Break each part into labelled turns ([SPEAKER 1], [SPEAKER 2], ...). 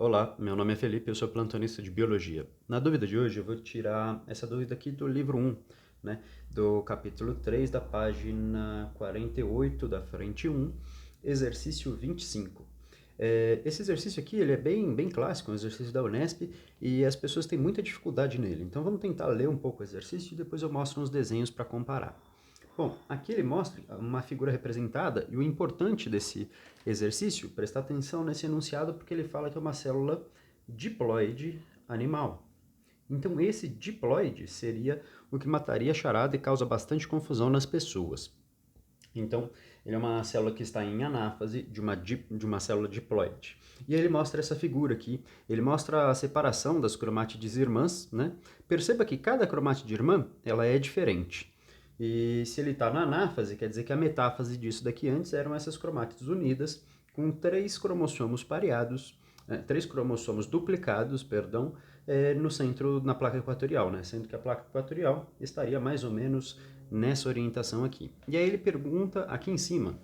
[SPEAKER 1] Olá, meu nome é Felipe, eu sou plantonista de Biologia. Na dúvida de hoje, eu vou tirar essa dúvida aqui do livro 1, né, do capítulo 3, da página 48, da frente 1, exercício 25. Esse exercício aqui ele é bem clássico, é um exercício da Unesp, e as pessoas têm muita dificuldade nele. Então vamos tentar ler um pouco o exercício e depois eu mostro uns desenhos para comparar. Bom, aqui ele mostra uma figura representada e o importante desse exercício, prestar atenção nesse enunciado porque ele fala que é uma célula diploide animal. Então esse diploide seria o que mataria a charada e causa bastante confusão nas pessoas. Então, ele é uma célula que está em anáfase de uma célula diploide. E ele mostra essa figura aqui, ele mostra a separação das cromátides irmãs, né? Perceba que cada cromátide irmã, ela é diferente. E se ele está na anáfase, quer dizer que a metáfase disso daqui antes eram essas cromátides unidas com três cromossomos pareados, três cromossomos duplicados, perdão, no centro, na placa equatorial, né? Sendo que a placa equatorial estaria mais ou menos nessa orientação aqui. E aí ele pergunta aqui em cima,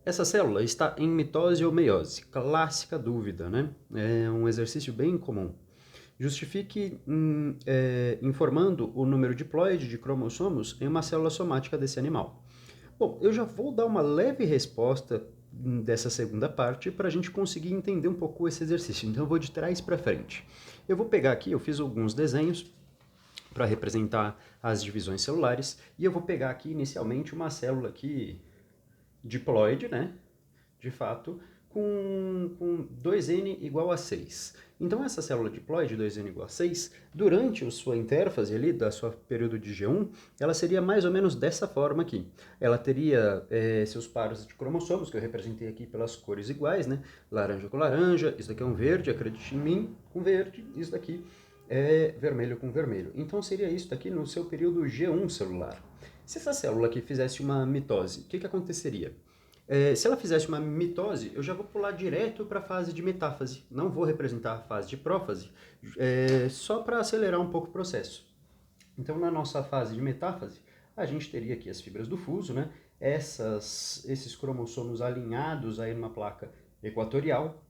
[SPEAKER 1] essa célula está em mitose ou meiose? Clássica dúvida, né? É um exercício bem comum. Justifique informando o número diploide de cromossomos em uma célula somática desse animal. Bom, eu já vou dar uma leve resposta dessa segunda parte para a gente conseguir entender um pouco esse exercício. Então eu vou de trás para frente. Eu vou pegar aqui, eu fiz alguns desenhos para representar as divisões celulares e eu vou pegar aqui inicialmente uma célula aqui diploide, né? De fato, com 2n igual a 6. Então, essa célula diploide, 2n igual a 6, durante a sua intérfase ali, da sua período de G1, ela seria mais ou menos dessa forma aqui. Ela teria seus pares de cromossomos, que eu representei aqui pelas cores iguais, né? Laranja com laranja, isso daqui é um verde, acredite em mim, com verde, isso daqui é vermelho com vermelho. Então, seria isso daqui no seu período G1 celular. Se essa célula aqui fizesse uma mitose, o que aconteceria? Se ela fizesse uma mitose, eu já vou pular direto para a fase de metáfase. Não vou representar a fase de prófase, só para acelerar um pouco o processo. Então, na nossa fase de metáfase, a gente teria aqui as fibras do fuso, né? Esses cromossomos alinhados aí numa placa equatorial.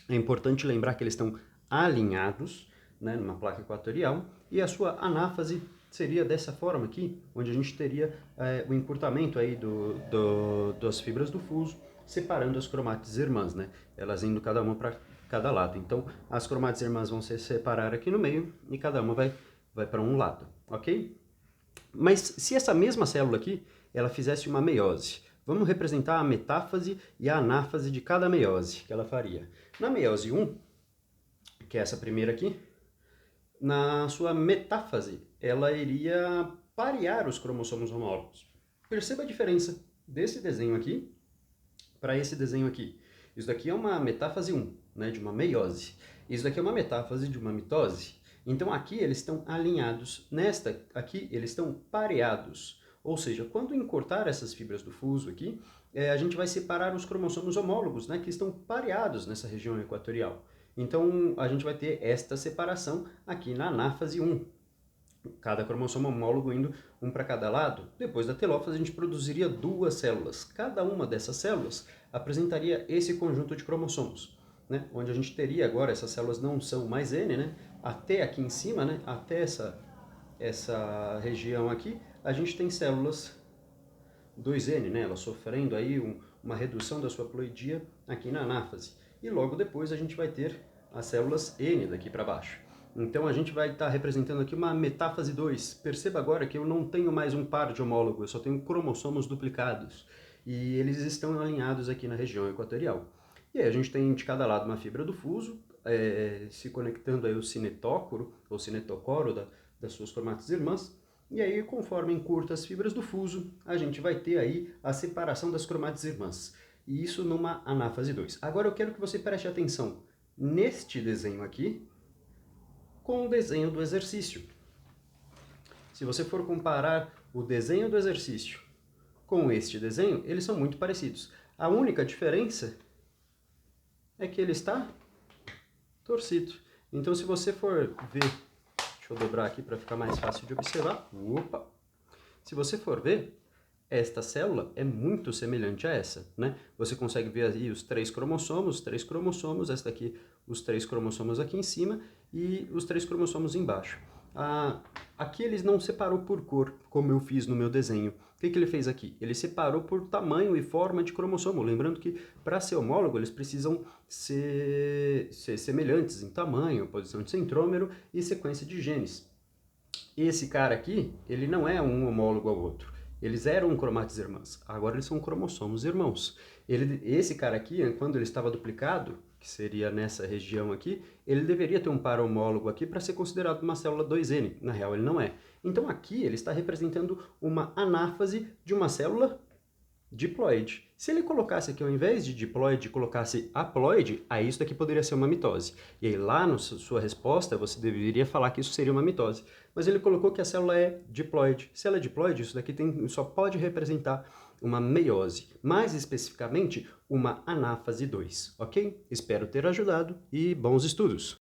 [SPEAKER 1] É importante lembrar que eles estão alinhados, né, numa placa equatorial, e a sua anáfase seria dessa forma aqui, onde a gente teria o encurtamento aí das fibras do fuso, separando as cromátides irmãs, né? Elas indo cada uma para cada lado. Então, as cromátides irmãs vão se separar aqui no meio e cada uma vai para um lado, ok? Mas se essa mesma célula aqui, ela fizesse uma meiose, vamos representar a metáfase e a anáfase de cada meiose que ela faria. Na meiose 1, que é essa primeira aqui, na sua metáfase, ela iria parear os cromossomos homólogos. Perceba a diferença desse desenho aqui para esse desenho aqui. Isso daqui é uma metáfase 1, né, de uma meiose. Isso daqui é uma metáfase de uma mitose. Então aqui eles estão alinhados, nesta aqui eles estão pareados. Ou seja, quando encurtar essas fibras do fuso aqui, a gente vai separar os cromossomos homólogos, né, que estão pareados nessa região equatorial. Então, a gente vai ter esta separação aqui na anáfase 1. Cada cromossomo homólogo indo um para cada lado. Depois da telófase, a gente produziria duas células. Cada uma dessas células apresentaria esse conjunto de cromossomos, né? Onde a gente teria agora, essas células não são mais N, né? Até aqui em cima, né? Até essa região aqui, a gente tem células 2N, né? Elas sofrendo aí uma redução da sua ploidia aqui na anáfase. E logo depois a gente vai ter as células N daqui para baixo. Então a gente vai estar representando aqui uma metáfase 2. Perceba agora que eu não tenho mais um par de homólogo, eu só tenho cromossomos duplicados. E eles estão alinhados aqui na região equatorial. E aí a gente tem de cada lado uma fibra do fuso, se conectando aí o cinetócoro, ou cinetocoro das suas cromátides irmãs. E aí, conforme encurta as fibras do fuso, a gente vai ter aí a separação das cromátides irmãs. E isso numa anáfase 2. Agora eu quero que você preste atenção neste desenho aqui com o desenho do exercício. Se você for comparar o desenho do exercício com este desenho, eles são muito parecidos. A única diferença é que ele está torcido. Então, se você for ver, deixa eu dobrar aqui para ficar mais fácil de observar. Opa! Se você for ver, esta célula é muito semelhante a essa, né? Você consegue ver aí os três cromossomos, essa daqui, os três cromossomos aqui em cima e os três cromossomos embaixo. Aqui eles não separou por cor, como eu fiz no meu desenho. O que ele fez aqui? Ele separou por tamanho e forma de cromossomo. Lembrando que para ser homólogo eles precisam ser semelhantes em tamanho, posição de centrômero e sequência de genes. Esse cara aqui, ele não é um homólogo ao outro. Eles eram cromates irmãs, agora eles são cromossomos irmãos. Esse cara aqui, quando ele estava duplicado, que seria nessa região aqui, ele deveria ter um par homólogo aqui para ser considerado uma célula 2N. Na real, ele não é. Então aqui ele está representando uma anáfase de uma célula diploide. Se ele colocasse aqui, ao invés de diploide, colocasse haploide, aí isso daqui poderia ser uma mitose. E aí lá na sua resposta, você deveria falar que isso seria uma mitose. Mas ele colocou que a célula é diploide. Se ela é diploide, isso daqui só pode representar uma meiose. Mais especificamente, uma anáfase 2, ok? Espero ter ajudado e bons estudos!